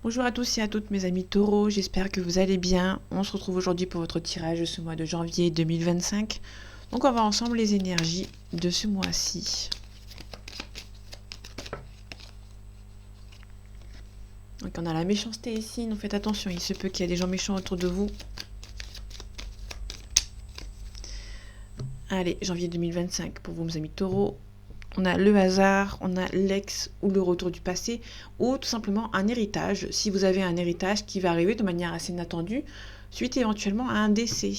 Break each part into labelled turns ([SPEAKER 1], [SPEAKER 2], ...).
[SPEAKER 1] Bonjour à tous et à toutes mes amis taureaux, j'espère que vous allez bien. On se retrouve aujourd'hui pour votre tirage de ce mois de janvier 2025. Donc on va ensemble les énergies de ce mois-ci. Donc on a la méchanceté ici, donc faites attention, il se peut qu'il y ait des gens méchants autour de vous. Allez, janvier 2025 pour vous mes amis taureaux. On a le hasard, on a l'ex ou le retour du passé, ou tout simplement un héritage, si vous avez un héritage qui va arriver de manière assez inattendue, suite éventuellement à un décès.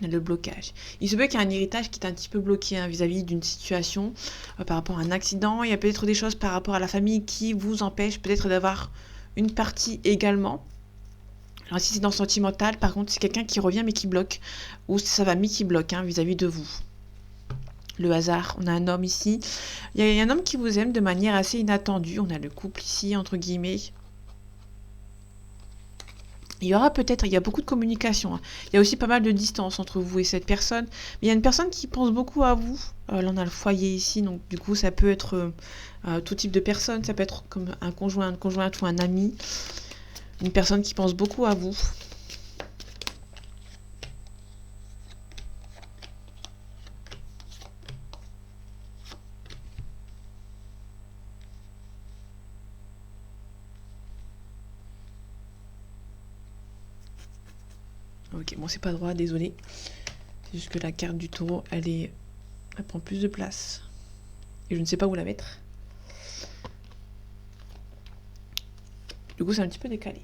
[SPEAKER 1] Le blocage. Il se peut qu'il y ait un héritage qui est un petit peu bloqué vis-à-vis d'une situation, par rapport à un accident. Il y a peut-être des choses par rapport à la famille qui vous empêchent peut-être d'avoir une partie également. Alors si c'est dans le sentimental, par contre, c'est quelqu'un qui revient mais qui bloque, ou c'est sa famille qui bloque vis-à-vis de vous. Le hasard, on a un homme ici. Il y a un homme qui vous aime de manière assez inattendue. On a le couple ici, entre guillemets. Il y a beaucoup de communication. Il y a aussi pas mal de distance entre vous et cette personne. Mais il y a une personne qui pense beaucoup à vous. Là, on a le foyer ici, donc du coup, ça peut être tout type de personne. Ça peut être comme un conjoint, une conjointe ou un ami. Une personne qui pense beaucoup à vous. Ok, bon, c'est pas droit, désolé. C'est juste que la carte du taureau, elle prend plus de place. Et je ne sais pas où la mettre. Du coup, c'est un petit peu décalé.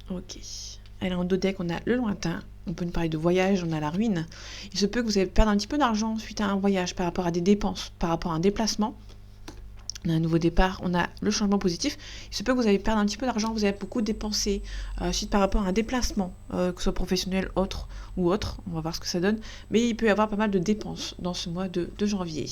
[SPEAKER 1] Ok. Elle est en 2 decks, on a le lointain. On peut nous parler de voyage, on a la ruine. Il se peut que vous allez perdre un petit peu d'argent suite à un voyage, par rapport à des dépenses, par rapport à un déplacement. On a un nouveau départ, on a le changement positif. Il se peut que vous allez perdre un petit peu d'argent, vous allez beaucoup dépenser suite par rapport à un déplacement, que ce soit professionnel, autre ou autre. On va voir ce que ça donne. Mais il peut y avoir pas mal de dépenses dans ce mois de janvier.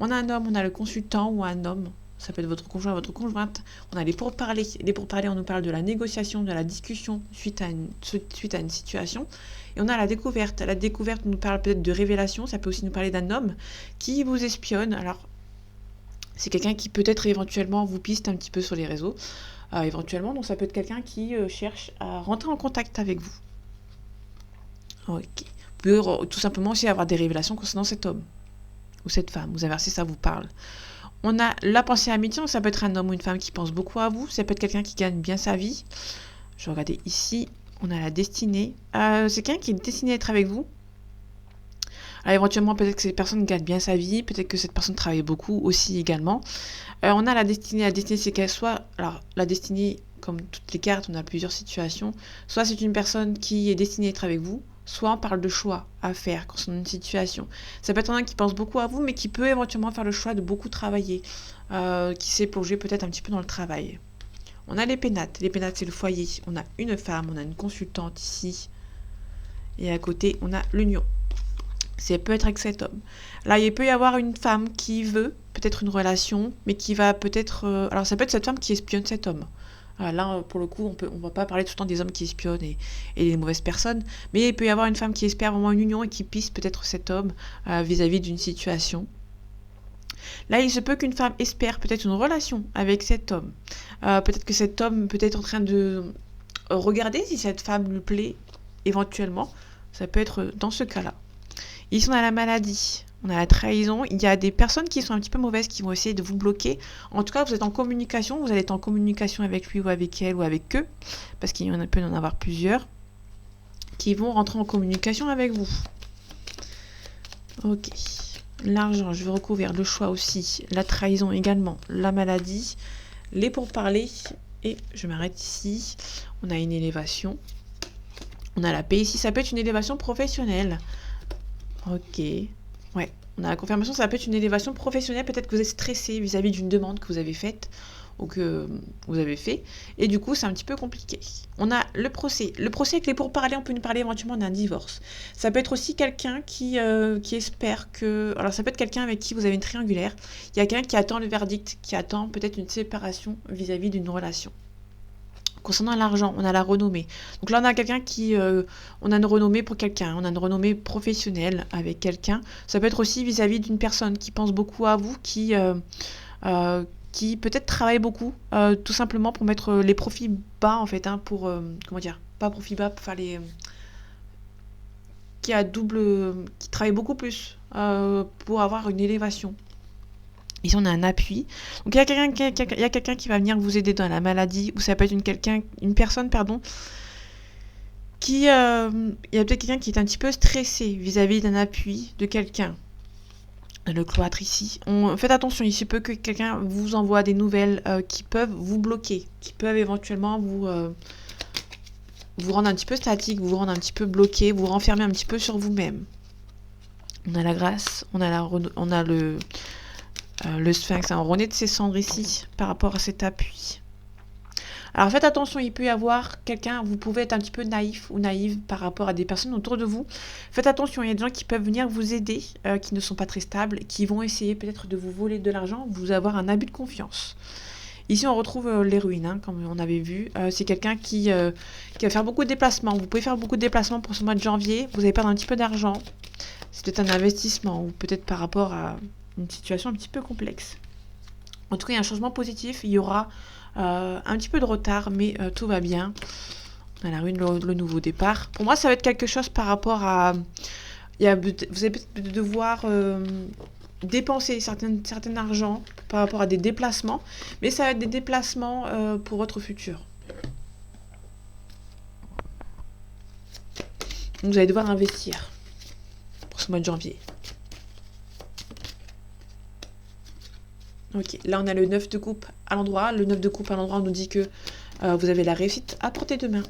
[SPEAKER 1] On a un homme, on a le consultant ou un homme. Ça peut être votre conjoint, votre conjointe. On a les pourparlers. Les pourparlers, on nous parle de la négociation, de la discussion suite à une situation. Et on a la découverte. La découverte nous parle peut-être de révélation. Ça peut aussi nous parler d'un homme qui vous espionne. Alors, c'est quelqu'un qui peut-être éventuellement vous piste un petit peu sur les réseaux. Éventuellement, donc ça peut être quelqu'un qui cherche à rentrer en contact avec vous. Ok. Vous pouvez tout simplement aussi avoir des révélations concernant cet homme ou cette femme. Vous inversez, ça vous parle. On a la pensée amitié, donc ça peut être un homme ou une femme qui pense beaucoup à vous. Ça peut être quelqu'un qui gagne bien sa vie. Je vais regarder ici. On a la destinée. C'est quelqu'un qui est destiné à être avec vous. Alors éventuellement, peut-être que cette personne gagne bien sa vie, peut-être que cette personne travaille beaucoup aussi également. On a la destinée. La destinée, c'est qu'elle soit... Alors, la destinée, comme toutes les cartes, on a plusieurs situations. Soit c'est une personne qui est destinée à être avec vous, soit on parle de choix à faire concernant une situation. Ça peut être un qui pense beaucoup à vous, mais qui peut éventuellement faire le choix de beaucoup travailler, qui s'est plongé peut-être un petit peu dans le travail. On a les pénates. Les pénates, c'est le foyer. On a une femme, on a une consultante ici. Et à côté, on a l'union. Ça peut être avec cet homme. Là, il peut y avoir une femme qui veut peut-être une relation, mais qui va peut-être... alors, ça peut être cette femme qui espionne cet homme. Là, pour le coup, on va pas parler tout le temps des hommes qui espionnent et des mauvaises personnes, mais il peut y avoir une femme qui espère vraiment une union et qui piste peut-être cet homme vis-à-vis d'une situation. Là, il se peut qu'une femme espère peut-être une relation avec cet homme. Peut-être que cet homme peut être en train de regarder si cette femme lui plaît, éventuellement. Ça peut être dans ce cas-là. Ici, on a la maladie, on a la trahison. Il y a des personnes qui sont un petit peu mauvaises, qui vont essayer de vous bloquer. En tout cas, vous êtes en communication, vous allez être en communication avec lui ou avec elle ou avec eux, parce qu'il peut y en avoir plusieurs, qui vont rentrer en communication avec vous. Ok. L'argent, je vais recouvrir le choix aussi, la trahison également, la maladie, les pourparlers, et je m'arrête ici. On a une élévation. On a la paix ici, ça peut être une élévation professionnelle. Ok. Ouais, on a la confirmation, ça peut être une élévation professionnelle. Peut-être que vous êtes stressé vis-à-vis d'une demande que vous avez faite ou que vous avez fait. Et du coup, c'est un petit peu compliqué. On a le procès. Le procès avec les pourparlers, on peut nous parler éventuellement d'un divorce. Ça peut être aussi quelqu'un qui espère que... Alors, ça peut être quelqu'un avec qui vous avez une triangulaire. Il y a quelqu'un qui attend le verdict, qui attend peut-être une séparation vis-à-vis d'une relation. Concernant l'argent, on a la renommée. Donc là, on a quelqu'un qui... on a une renommée pour quelqu'un. On a une renommée professionnelle avec quelqu'un. Ça peut être aussi vis-à-vis d'une personne qui pense beaucoup à vous, qui qui peut-être travaille beaucoup, tout simplement pour mettre les profits bas en fait, hein, pour comment dire, pas profit bas, pour faire les qui travaille beaucoup plus pour avoir une élévation. Ici, on a un appui. Donc, il y a quelqu'un qui va venir vous aider dans la maladie, ou ça peut être une personne, pardon, il y a peut-être quelqu'un qui est un petit peu stressé vis-à-vis d'un appui de quelqu'un. Le cloître ici. Faites attention, il se peut que quelqu'un vous envoie des nouvelles qui peuvent vous bloquer, qui peuvent éventuellement vous rendre un petit peu statique, vous rendre un petit peu bloqué, vous renfermer un petit peu sur vous-même. On a la grâce, on a le sphinx, on renaît de ses cendres ici par rapport à cet appui. Alors faites attention, il peut y avoir quelqu'un, vous pouvez être un petit peu naïf ou naïve par rapport à des personnes autour de vous. Faites attention, il y a des gens qui peuvent venir vous aider, qui ne sont pas très stables, qui vont essayer peut-être de vous voler de l'argent, vous avoir un abus de confiance. Ici, on retrouve les ruines, hein, comme on avait vu. C'est quelqu'un qui va faire beaucoup de déplacements. Vous pouvez faire beaucoup de déplacements pour ce mois de janvier. Vous allez perdre un petit peu d'argent. C'est peut-être un investissement ou peut-être par rapport à une situation un petit peu complexe. En tout cas, il y a un changement positif. Il y aura un petit peu de retard, mais tout va bien. On a la ruine, le nouveau départ. Pour moi, ça va être quelque chose par rapport à... vous allez peut-être devoir dépenser certains argent par rapport à des déplacements, mais ça va être des déplacements pour votre futur. Donc, vous allez devoir investir pour ce mois de janvier. Ok, là on a le 9 de coupe à l'endroit. Le 9 de coupe à l'endroit, on nous dit que vous avez la réussite à portée de main.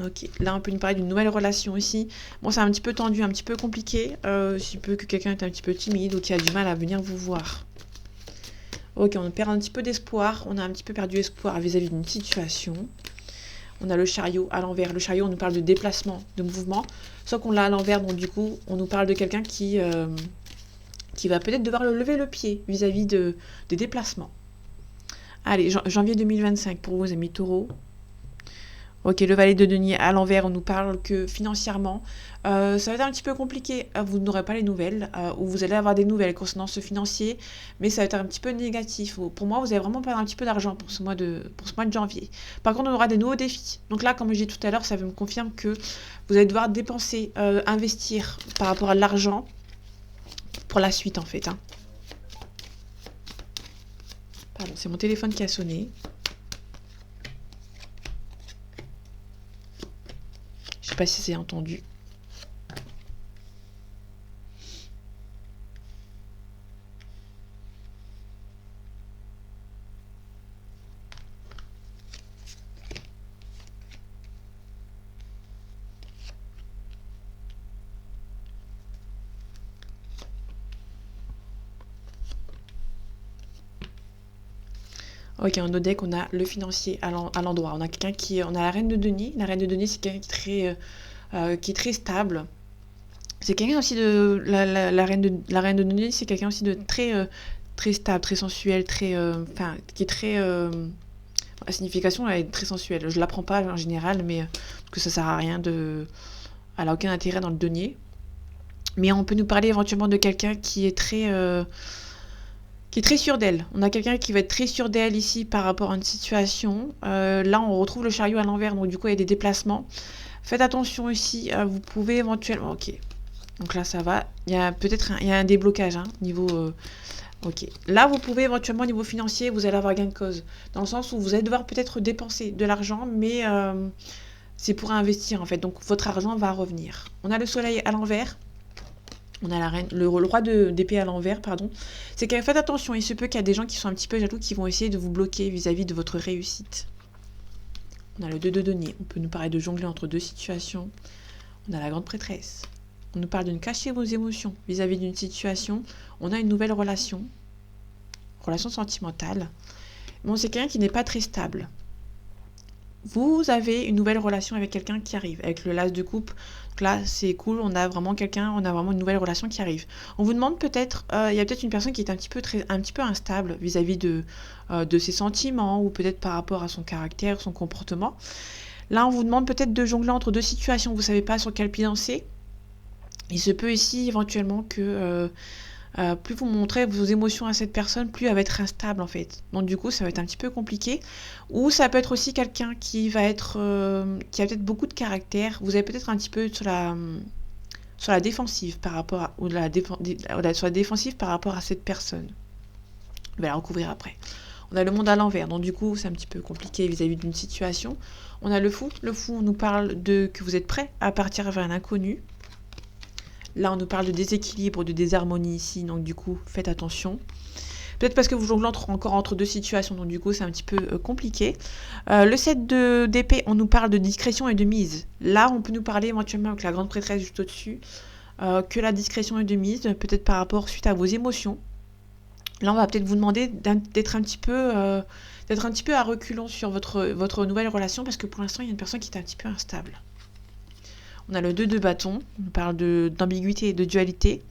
[SPEAKER 1] Ok, là on peut nous parler d'une nouvelle relation ici. Bon, c'est un petit peu tendu, un petit peu compliqué. Il peut que quelqu'un est un petit peu timide ou qui a du mal à venir vous voir. Ok, on perd un petit peu d'espoir. On a un petit peu perdu espoir vis-à-vis d'une situation. On a le chariot à l'envers. Le chariot, on nous parle de déplacement, de mouvement. Sauf qu'on l'a à l'envers, donc du coup, on nous parle de quelqu'un qui va peut-être devoir lever le pied vis-à-vis des déplacements. Allez, janvier 2025 pour vous, amis taureaux. Ok, le valet de denier à l'envers, on nous parle que financièrement, ça va être un petit peu compliqué. Vous n'aurez pas les nouvelles, ou vous allez avoir des nouvelles concernant ce financier, mais ça va être un petit peu négatif. Pour moi, vous allez vraiment perdre un petit peu d'argent pour ce mois de janvier. Par contre, on aura des nouveaux défis. Donc là, comme je disais tout à l'heure, ça me confirme que vous allez devoir dépenser, investir par rapport à l'argent pour la suite, en fait. Hein. Pardon, c'est mon téléphone qui a sonné. Je sais pas si c'est entendu. Ok, en nos decks, on a le financier à l'endroit. On a on a la reine de denier. La reine de denier, c'est quelqu'un qui est très stable. C'est quelqu'un aussi de la reine de denier, c'est quelqu'un aussi de très stable, très sensuel, qui est très la signification elle est très sensuelle. Je l'apprends pas en général, mais que ça sert à rien elle a aucun intérêt dans le denier. Mais on peut nous parler éventuellement de quelqu'un qui est très sûr d'elle. On a quelqu'un qui va être très sûr d'elle ici par rapport à une situation. Là, on retrouve le chariot à l'envers, donc du coup, il y a des déplacements. Faites attention ici, vous pouvez éventuellement... Ok, donc là, ça va. Il y a un déblocage, hein, niveau... Ok, là, vous pouvez éventuellement, niveau financier, vous allez avoir gain de cause. Dans le sens où vous allez devoir peut-être dépenser de l'argent, mais c'est pour investir, en fait. Donc, votre argent va revenir. On a le soleil à l'envers. On a la reine, le roi d'épée à l'envers, pardon. C'est que faites attention, il se peut qu'il y a des gens qui sont un petit peu jaloux qui vont essayer de vous bloquer vis-à-vis de votre réussite. On a le 2 de denier, on peut nous parler de jongler entre deux situations. On a la grande prêtresse. On nous parle de ne cacher vos émotions vis-à-vis d'une situation. On a une nouvelle relation sentimentale. Bon, c'est quelqu'un qui n'est pas très stable. Vous avez une nouvelle relation avec quelqu'un qui arrive, avec le las de coupe. Donc là, c'est cool, on a vraiment une nouvelle relation qui arrive. On vous demande peut-être, il y a peut-être une personne qui est un petit peu instable vis-à-vis de ses sentiments, ou peut-être par rapport à son caractère, son comportement. Là, on vous demande peut-être de jongler entre deux situations, vous ne savez pas sur quel pied danser. Il se peut ici éventuellement que plus vous montrez vos émotions à cette personne, plus elle va être instable en fait. Donc du coup, ça va être un petit peu compliqué. Ou ça peut être aussi quelqu'un qui va être, qui a peut-être beaucoup de caractère. Vous avez peut-être un petit peu sur la défensive par rapport à, sur la défensive par rapport à cette personne. Je vais la recouvrir après. On a le monde à l'envers, donc du coup, c'est un petit peu compliqué vis-à-vis d'une situation. On a le fou. Le fou, on nous parle de que vous êtes prêt à partir vers un inconnu. Là, on nous parle de déséquilibre, de désharmonie ici, donc du coup, faites attention. Peut-être parce que vous jonglez encore entre deux situations, donc du coup, c'est un petit peu compliqué. Le 7 d'épée, on nous parle de discrétion et de mise. Là, on peut nous parler éventuellement avec la grande prêtresse juste au-dessus, que la discrétion est de mise, peut-être par rapport suite à vos émotions. Là, on va peut-être vous demander d'être un petit peu à reculons sur votre nouvelle relation, parce que pour l'instant, il y a une personne qui est un petit peu instable. On a le 2 de bâton, on parle d'ambiguïté et de dualité.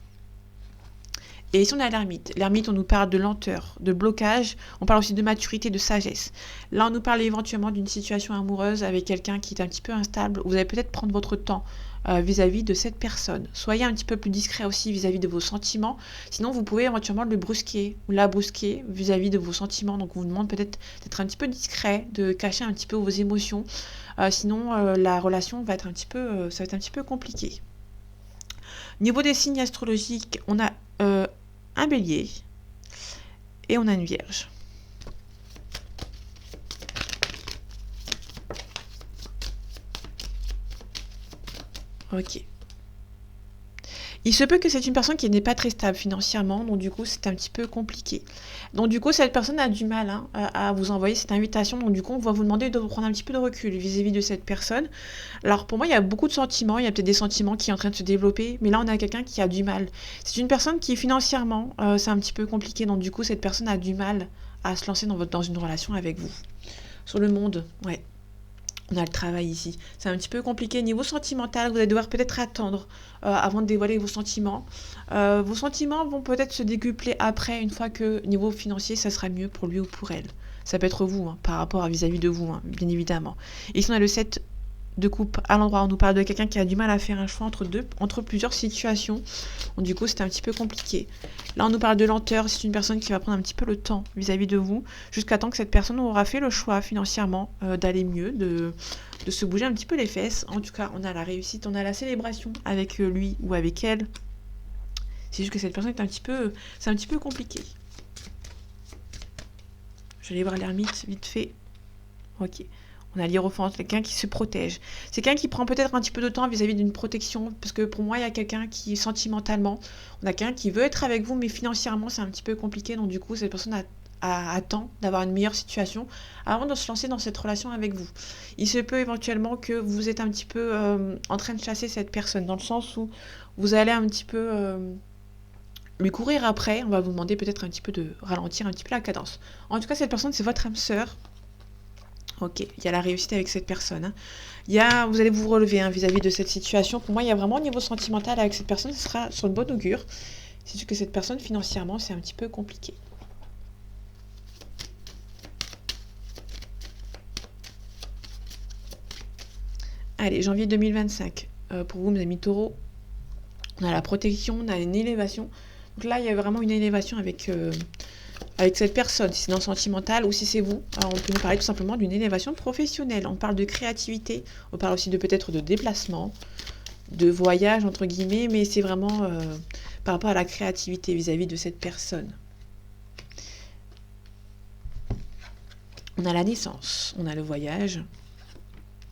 [SPEAKER 1] Et ici, on a l'ermite. L'ermite, on nous parle de lenteur, de blocage. On parle aussi de maturité, de sagesse. Là, on nous parle éventuellement d'une situation amoureuse avec quelqu'un qui est un petit peu instable. Vous allez peut-être prendre votre temps vis-à-vis de cette personne. Soyez un petit peu plus discret aussi vis-à-vis de vos sentiments. Sinon, vous pouvez éventuellement le brusquer ou la brusquer vis-à-vis de vos sentiments. Donc, on vous demande peut-être d'être un petit peu discret, de cacher un petit peu vos émotions. Sinon, la relation va être un petit peu, ça va être un petit peu compliqué. Niveau des signes astrologiques, on a un bélier et on a une vierge. Ok. Il se peut que c'est une personne qui n'est pas très stable financièrement, donc du coup c'est un petit peu compliqué. Donc du coup cette personne a du mal à vous envoyer cette invitation, donc du coup on va vous demander de prendre un petit peu de recul vis-à-vis de cette personne. Alors pour moi il y a beaucoup de sentiments, il y a peut-être des sentiments qui sont en train de se développer, mais là on a quelqu'un qui a du mal. C'est une personne qui financièrement c'est un petit peu compliqué, donc du coup cette personne a du mal à se lancer dans une relation avec vous. Sur le monde, ouais. On a le travail ici. C'est un petit peu compliqué. Niveau sentimental, vous allez devoir peut-être attendre avant de dévoiler vos sentiments. Vos sentiments vont peut-être se décupler après, une fois que niveau financier, ça sera mieux pour lui ou pour elle. Ça peut être vous, par rapport à vis-à-vis de vous, bien évidemment. Et ici, on a le 7 de coupe à l'endroit. On nous parle de quelqu'un qui a du mal à faire un choix entre plusieurs situations. Donc, du coup, c'est un petit peu compliqué. Là, on nous parle de lenteur. C'est une personne qui va prendre un petit peu le temps vis-à-vis de vous, jusqu'à temps que cette personne aura fait le choix financièrement d'aller mieux, de se bouger un petit peu les fesses. En tout cas, on a la réussite, on a la célébration avec lui ou avec elle. C'est juste que cette personne c'est un petit peu compliqué. Je vais aller voir l'ermite vite fait. Ok. On a l'hiérophante, quelqu'un qui se protège. C'est quelqu'un qui prend peut-être un petit peu de temps vis-à-vis d'une protection, parce que pour moi, il y a quelqu'un qui, sentimentalement, on a quelqu'un qui veut être avec vous, mais financièrement, c'est un petit peu compliqué. Donc du coup, cette personne attend d'avoir une meilleure situation avant de se lancer dans cette relation avec vous. Il se peut éventuellement que vous êtes un petit peu en train de chasser cette personne, dans le sens où vous allez un petit peu lui courir après. On va vous demander peut-être un petit peu de ralentir un petit peu la cadence. En tout cas, cette personne, c'est votre âme sœur. Ok, il y a la réussite avec cette personne. Vous allez vous relever vis-à-vis de cette situation. Pour moi, il y a vraiment au niveau sentimental avec cette personne, ce sera sur le bon augure. C'est juste que cette personne, financièrement, c'est un petit peu compliqué. Allez, janvier 2025. Pour vous, mes amis taureaux, on a la protection, on a une élévation. Donc là, il y a vraiment une élévation avec cette personne, si c'est dans le sentimental ou si c'est vous. Alors, on peut nous parler tout simplement d'une élévation professionnelle. On parle de créativité, on parle aussi de peut-être de déplacement, de voyage entre guillemets, mais c'est vraiment par rapport à la créativité vis-à-vis de cette personne. On a la naissance, on a le voyage,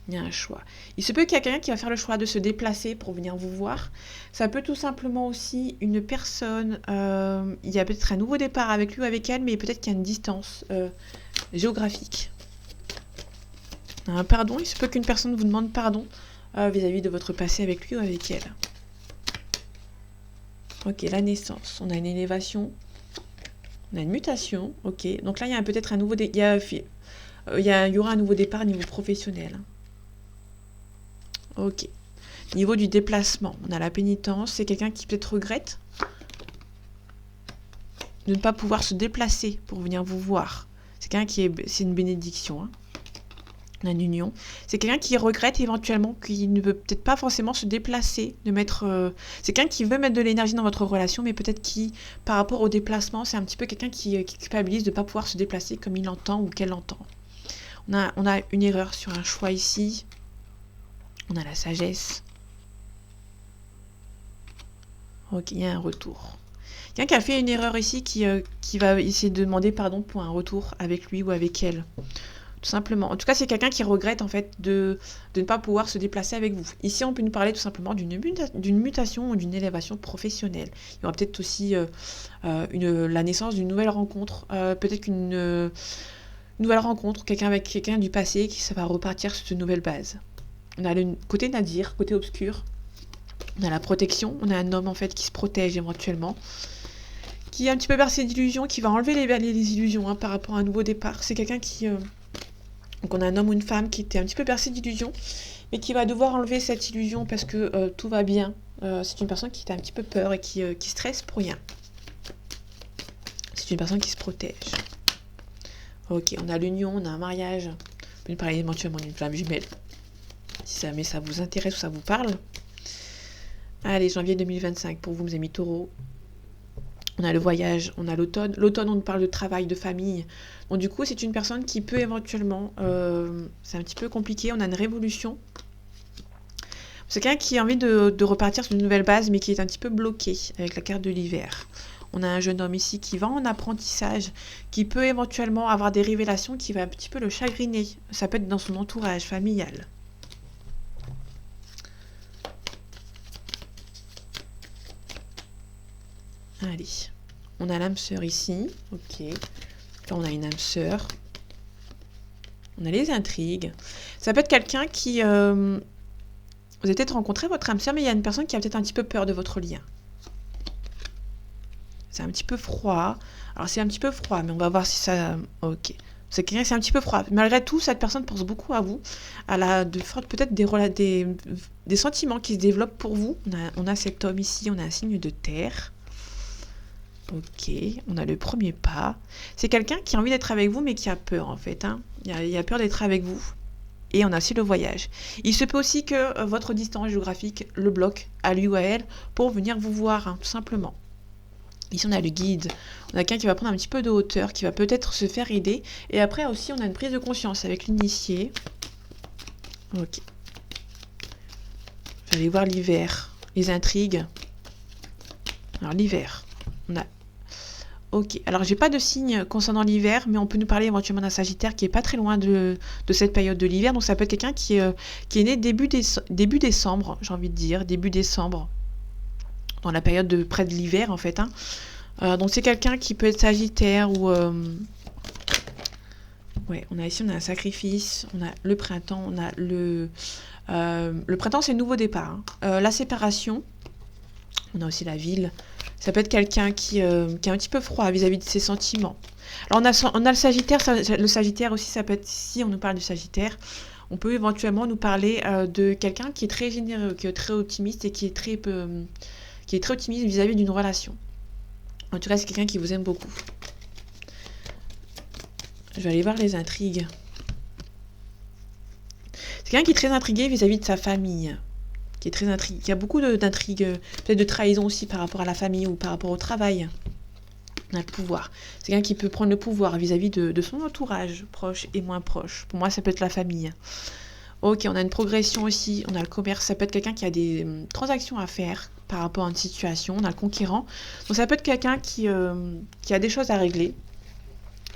[SPEAKER 1] il y a un choix. Il se peut qu'il y ait quelqu'un qui va faire le choix de se déplacer pour venir vous voir. Ça peut tout simplement aussi une personne, il y a peut-être un nouveau départ avec lui ou avec elle, mais peut-être qu'il y a une distance géographique. Un pardon, il se peut qu'une personne vous demande pardon vis-à-vis de votre passé avec lui ou avec elle. Ok, la naissance, on a une élévation, on a une mutation, ok. Donc là, il y a peut-être un nouveau il y aura un nouveau départ au niveau professionnel. Ok. Niveau du déplacement, on a la pénitence. C'est quelqu'un qui peut-être regrette de ne pas pouvoir se déplacer pour venir vous voir. C'est quelqu'un c'est une bénédiction. On a une union. C'est quelqu'un qui regrette éventuellement, qui ne veut peut-être pas forcément se déplacer, de mettre. C'est quelqu'un qui veut mettre de l'énergie dans votre relation, mais peut-être qui, par rapport au déplacement, c'est un petit peu quelqu'un qui culpabilise de ne pas pouvoir se déplacer comme il entend ou qu'elle entend. On a une erreur sur un choix ici. On a la sagesse. Ok, il y a un retour. Quelqu'un qui a fait une erreur ici qui va essayer de demander pardon pour un retour avec lui ou avec elle. Tout simplement. En tout cas, c'est quelqu'un qui regrette en fait de ne pas pouvoir se déplacer avec vous. Ici, on peut nous parler tout simplement d'une mutation ou d'une élévation professionnelle. Il y aura peut-être aussi la naissance d'une nouvelle rencontre. Peut-être qu'une nouvelle rencontre, quelqu'un avec quelqu'un du passé, ça va repartir sur une nouvelle base. On a le côté nadir, côté obscur. On a la protection. On a un homme en fait qui se protège éventuellement. Qui est un petit peu bercé d'illusions, qui va enlever les illusions par rapport à un nouveau départ. C'est quelqu'un qui... Donc on a un homme ou une femme qui était un petit peu bercé d'illusions, mais qui va devoir enlever cette illusion parce que tout va bien. C'est une personne qui a un petit peu peur et qui stresse pour rien. C'est une personne qui se protège. Ok, on a l'union, on a un mariage. On peut nous parler éventuellement d'une flamme jumelle. Si jamais ça vous intéresse ou ça vous parle. Allez, janvier 2025 pour vous, mes amis taureaux. On a le voyage, on a l'automne. L'automne, on nous parle de travail, de famille. Donc du coup, c'est une personne qui peut éventuellement... c'est un petit peu compliqué, on a une révolution. C'est quelqu'un qui a envie de repartir sur une nouvelle base, mais qui est un petit peu bloqué avec la carte de l'hiver. On a un jeune homme ici qui va en apprentissage, qui peut éventuellement avoir des révélations qui va un petit peu le chagriner. Ça peut être dans son entourage familial. Allez, on a l'âme sœur ici, ok. Là, on a une âme sœur. On a les intrigues. Ça peut être quelqu'un qui... vous avez peut-être rencontré votre âme sœur, mais il y a une personne qui a peut-être un petit peu peur de votre lien. C'est un petit peu froid. Alors, c'est un petit peu froid, mais on va voir si ça... Ok. C'est quelqu'un qui est un petit peu froid. Malgré tout, cette personne pense beaucoup à vous. Elle a peut-être des sentiments qui se développent pour vous. On a cet homme ici, on a un signe de terre. Ok, on a le premier pas. C'est quelqu'un qui a envie d'être avec vous, mais qui a peur, en fait. Il a peur d'être avec vous. Et on a aussi le voyage. Il se peut aussi que votre distance géographique le bloque, à lui ou à elle, pour venir vous voir, tout simplement. Ici, on a le guide. On a quelqu'un qui va prendre un petit peu de hauteur, qui va peut-être se faire aider. Et après aussi, on a une prise de conscience avec l'initié. Ok. Je vais aller voir l'hiver. Les intrigues. Alors, l'hiver. On a... Ok, alors j'ai pas de signe concernant l'hiver, mais on peut nous parler éventuellement d'un Sagittaire qui est pas très loin de cette période de l'hiver. Donc ça peut être quelqu'un qui est né début décembre, j'ai envie de dire, début décembre, dans la période près de l'hiver en fait. Donc c'est quelqu'un qui peut être Sagittaire ou... Ouais, on a un sacrifice, on a le printemps, on a le printemps c'est le nouveau départ. La séparation, on a aussi la ville. Ça peut être quelqu'un qui est un petit peu froid vis-à-vis de ses sentiments. Alors on a le Sagittaire. Le Sagittaire aussi, ça peut être, si on nous parle du Sagittaire, on peut éventuellement nous parler de quelqu'un qui est très généreux, qui est très optimiste et qui est très optimiste vis-à-vis d'une relation. En tout cas, c'est quelqu'un qui vous aime beaucoup. Je vais aller voir les intrigues. C'est quelqu'un qui est très intrigué vis-à-vis de sa famille. Qui est très intrigué. Il y a beaucoup d'intrigues, peut-être de trahison aussi par rapport à la famille ou par rapport au travail. On a le pouvoir. C'est quelqu'un qui peut prendre le pouvoir vis-à-vis de son entourage, proche et moins proche. Pour moi, ça peut être la famille. Ok, on a une progression aussi. On a le commerce. Ça peut être quelqu'un qui a des transactions à faire par rapport à une situation. On a le conquérant. Donc ça peut être quelqu'un qui a des choses à régler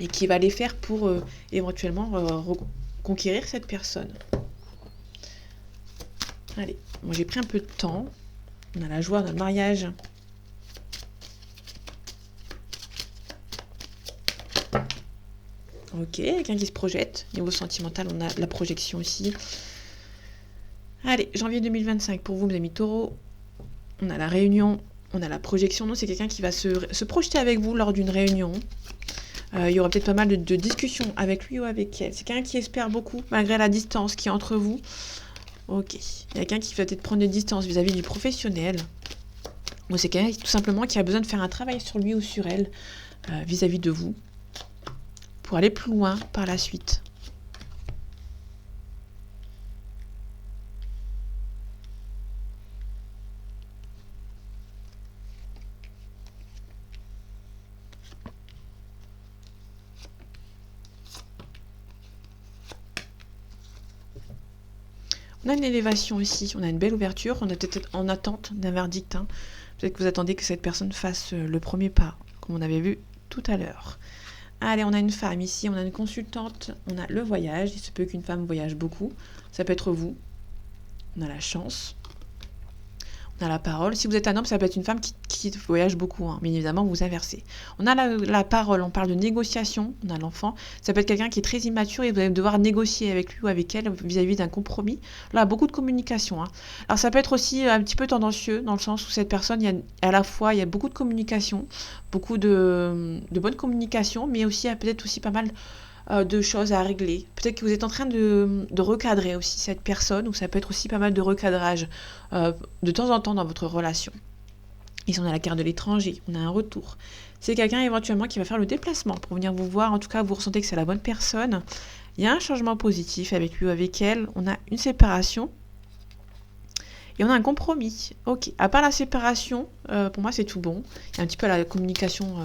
[SPEAKER 1] et qui va les faire pour éventuellement conquérir cette personne. Allez, moi j'ai pris un peu de temps. On a la joie, on a le mariage. Ok, quelqu'un qui se projette. Niveau sentimental, on a la projection aussi. Allez, janvier 2025 pour vous, mes amis taureaux. On a la réunion, on a la projection. Non, c'est quelqu'un qui va se projeter avec vous lors d'une réunion. Il y aura peut-être pas mal de discussions avec lui ou avec elle. C'est quelqu'un qui espère beaucoup, malgré la distance qui est entre vous. Ok. Il y a quelqu'un qui va peut-être prendre des distances vis-à-vis du professionnel. Ou c'est quelqu'un tout simplement qui a besoin de faire un travail sur lui ou sur elle vis-à-vis de vous pour aller plus loin par la suite. On a une élévation ici, on a une belle ouverture, on est peut-être en attente d'un verdict. Hein. Peut-être que vous attendez que cette personne fasse le premier pas, comme on avait vu tout à l'heure. Allez, on a une femme ici, on a une consultante, on a le voyage. Il se peut qu'une femme voyage beaucoup. Ça peut être vous. On a la chance. On a la parole. Si vous êtes un homme, ça peut être une femme qui voyage beaucoup. Hein. Bien évidemment, vous inversez. On a la parole, on parle de négociation. On a l'enfant. Ça peut être quelqu'un qui est très immature et vous allez devoir négocier avec lui ou avec elle vis-à-vis d'un compromis. Là, beaucoup de communication. Hein. Alors, ça peut être aussi un petit peu tendancieux dans le sens où cette personne, à la fois, il y a beaucoup de communication, beaucoup de bonne communication, mais aussi, il y a peut-être aussi pas mal de choses à régler. Peut-être que vous êtes en train de recadrer aussi cette personne, ou ça peut être aussi pas mal de recadrage de temps en temps dans votre relation. Ici, on a la carte de l'étranger, on a un retour. C'est quelqu'un éventuellement qui va faire le déplacement pour venir vous voir. En tout cas, vous ressentez que c'est la bonne personne. Il y a un changement positif avec lui ou avec elle. On a une séparation. Et on a un compromis. Ok. À part la séparation, pour moi, c'est tout bon. Il y a un petit peu la communication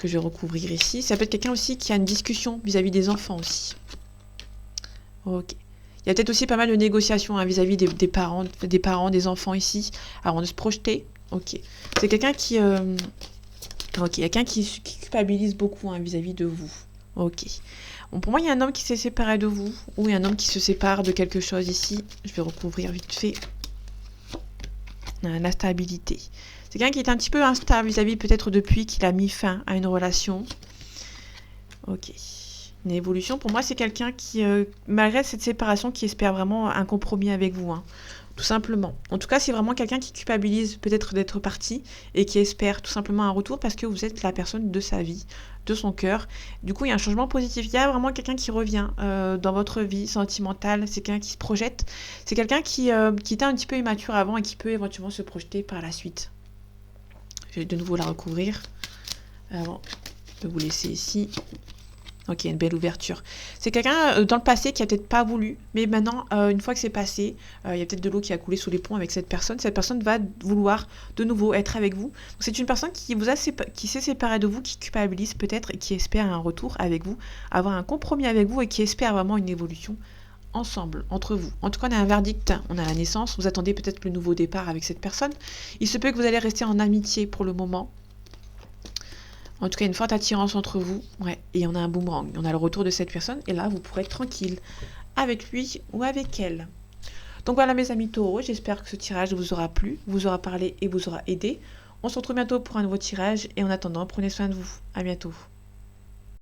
[SPEAKER 1] que je vais recouvrir ici. Ça peut être quelqu'un aussi qui a une discussion vis-à-vis des enfants aussi. Ok. Il y a peut-être aussi pas mal de négociations hein, vis-à-vis des parents, des enfants ici. Alors, on de se projeter. Ok. C'est quelqu'un qui... Ok, quelqu'un qui culpabilise beaucoup hein, vis-à-vis de vous. Ok. Bon, pour moi, il y a un homme qui s'est séparé de vous. Ou il y a un homme qui se sépare de quelque chose ici. Je vais recouvrir vite fait. L'instabilité. C'est quelqu'un qui est un petit peu instable vis-à-vis peut-être depuis qu'il a mis fin à une relation. Ok. Une évolution. Pour moi, c'est quelqu'un qui, malgré cette séparation, qui espère vraiment un compromis avec vous. Hein. Tout simplement. En tout cas, c'est vraiment quelqu'un qui culpabilise peut-être d'être parti et qui espère tout simplement un retour parce que vous êtes la personne de sa vie, de son cœur. Du coup, il y a un changement positif. Il y a vraiment quelqu'un qui revient dans votre vie sentimentale. C'est quelqu'un qui se projette. C'est quelqu'un qui était un petit peu immature avant et qui peut éventuellement se projeter par la suite. Je vais de nouveau la recouvrir. Alors, je vais vous laisser ici. Ok, une belle ouverture. C'est quelqu'un dans le passé qui a peut-être pas voulu, mais maintenant, une fois que c'est passé, il y a peut-être de l'eau qui a coulé sous les ponts avec cette personne. Cette personne va vouloir de nouveau être avec vous. Donc, c'est une personne qui s'est séparée de vous, qui culpabilise peut-être et qui espère un retour avec vous, avoir un compromis avec vous et qui espère vraiment une évolution ensemble, entre vous. En tout cas, on a un verdict, on a la naissance. Vous attendez peut-être le nouveau départ avec cette personne. Il se peut que vous allez rester en amitié pour le moment. En tout cas, une forte attirance entre vous. Ouais. Et on a un boomerang. On a le retour de cette personne. Et là, vous pourrez être tranquille avec lui ou avec elle. Donc voilà mes amis taureaux. J'espère que ce tirage vous aura plu, vous aura parlé et vous aura aidé. On se retrouve bientôt pour un nouveau tirage. Et en attendant, prenez soin de vous. À bientôt.